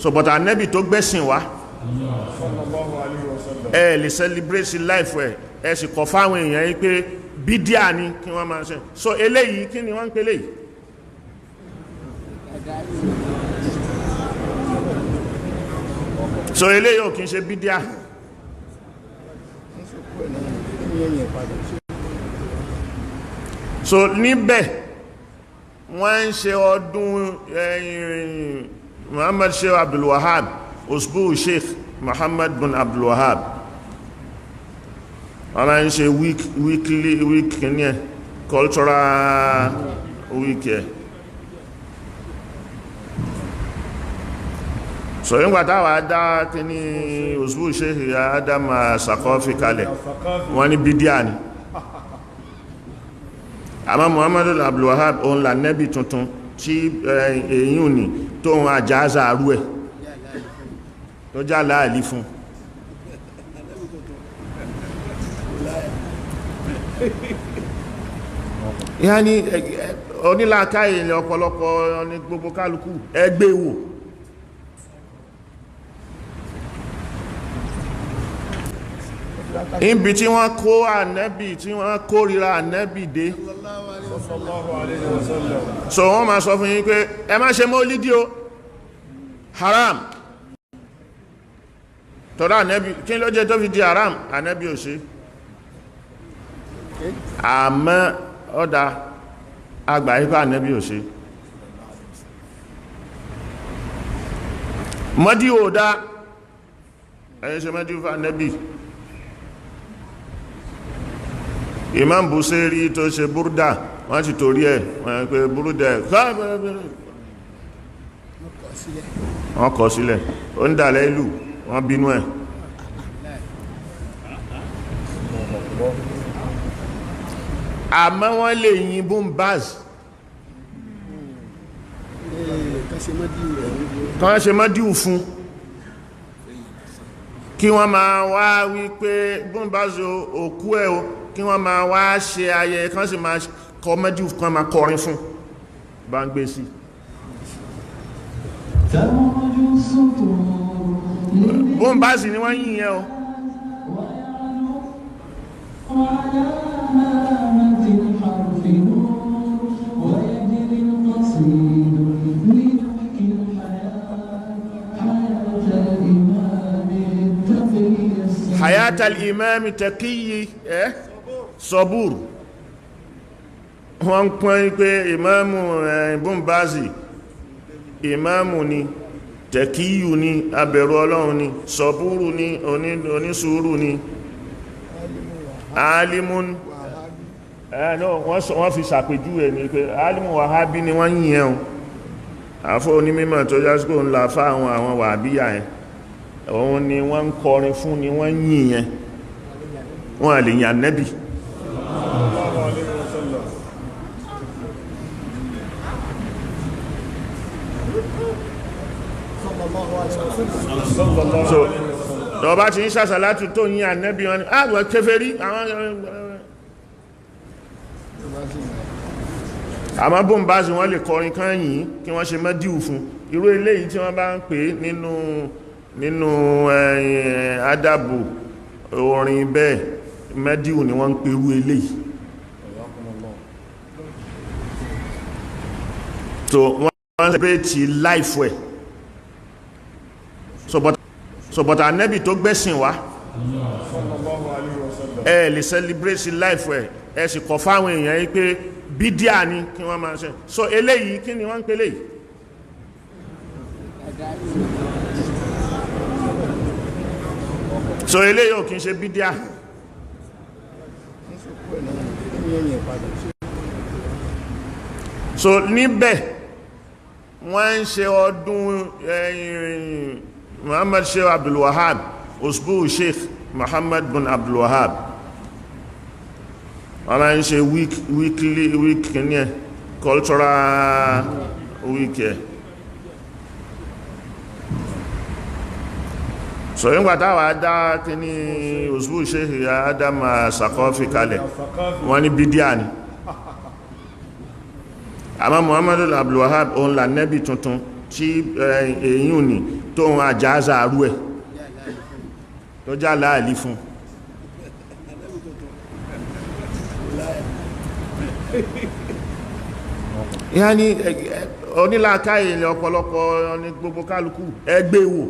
so but ànábì tó gbẹ́sìn wá ẹ lè celebrate life ẹ sì kọ̀ fáwọn èèyàn yìí pé bídíà ni kí wọ́n máa ṣe so eléyìí kí ni wọ́n ń pè léyìí so eléyìí ò kí ń ṣe bídíà so níbẹ̀ wọ́n ń ṣe ọdún Muhammad Sheikh Abdullahi usbu Sheikh Muhammad bin Abdullahi wọ́n ń ṣe week ní cultural week so nígbà táwà dá kí ní usbu Sheikh Adam Sakọ́fí kalẹ̀ wọ́n ní bídíà ni àmọ́ Muhammadu Abdullahi òun là nẹ́bì tuntun tí èyí ni tó ń àjáza àrú ẹ̀ tó já láàlí fún ìyá ni onílàáká ilẹ̀ ọ̀pọ̀lọpọ̀ ní gbogbo kálukú ẹgbẹ́ wò níbi tí wọ́n kó ànẹ́bì tí wọ́n kórìíra ànẹ́bì dé so wọ́n máa sọ fún yín pé ẹ má ṣe mọ́lídì o haram tọ́rọ ànẹ́bì kí ló jẹ́ tó fi di haram ànẹ́bì ò ṣe àmọ́ ọ̀dá àgbà ipá ànẹ́bì ò ṣe mọ́dí ò dá ẹ̀yẹ́ ṣe mọ́dí fún ànẹ́bì Imam Busiri tó ṣe búrúdà wọ́n ti torí ẹ̀ wọ́n pé búrúdà wọ́n kọ sílẹ̀ ó ń dàlẹ́ ìlú wọ́n bínú ẹ̀ àmọ́ wọ́n lè yìnbó ń báz kan ṣe mọ́díù fún kí wọ́n máa wá wípé bóńbáz òkú ẹ̀ o kí wọ́n máa wá ṣe ayẹyẹ kan sì máa kọ mẹ́jù kan máa kọrin fún bá ń gbé sí bóńbáàsì ni wọ́n yìnyẹn o hayat al-imam taqiyi sabur wọ́n pọ́n pé imamu bóńbáàsì imamu ni taqiyu ni abẹ̀rù Ọlọ́run ni saburu ni onísùúrù ni alimun wọ́n fi ṣàpèjúwe ní pé alimu wàhábí ni wọ́n yìnyẹn o àfọ́ onímọ̀ tó jásíkò ńlá fáwọn àwọn wàhábíyà yẹn òun ni wọ́n ń kọrin fún ni wọ́n yìnyẹn wọ́n lè yàn nẹ́bì so lọ́bá ti ń ṣàṣàlátù tó yìn ànẹ́bì wọn ni àwọn kèfèrí àmọ́ bóńbáàsì wọ́n lè kọrin kan yìí kí wọ́n ṣe mẹ́díù fún irú eléyìí tí wọ́n bá ń pè nínú adabu orin bẹ́ẹ̀ mẹ́díù ni wọ́n ń pè irú eléyìí so wọ́n celebrate life ẹ̀ so but ànẹ́bì tó gbẹ́sìn wá ẹ lè celebrate life ẹ sì kọ̀ fáwọn èèyàn yìí pé bídíà ni kí wọ́n máa ṣe so eléyìí kí ni wọ́n ń pè léyìí so eléyìí ò kí ń ṣe bídíà so níbẹ̀ wọ́n ń ṣe ọdún Muhammad Sheikh Abdullahi usbu Sheikh Muhammad bin Abdullahi wọ́n ń ṣe week ní cultural week so nígbà táwà dá kí ní usbu Sheikh Adam Sakọ́fí kalẹ̀ wọ́n ní bídíà ni àmọ́ Muhammadu Abdullahi òun là nẹ́bì tuntun tí èyí ni tó ń àjáza arú ẹ̀ tó já láàlí fún ìyá ni onílàákàyè ọ̀pọ̀lọpọ̀ ní gbogbo kálukú ẹgbẹ́ wò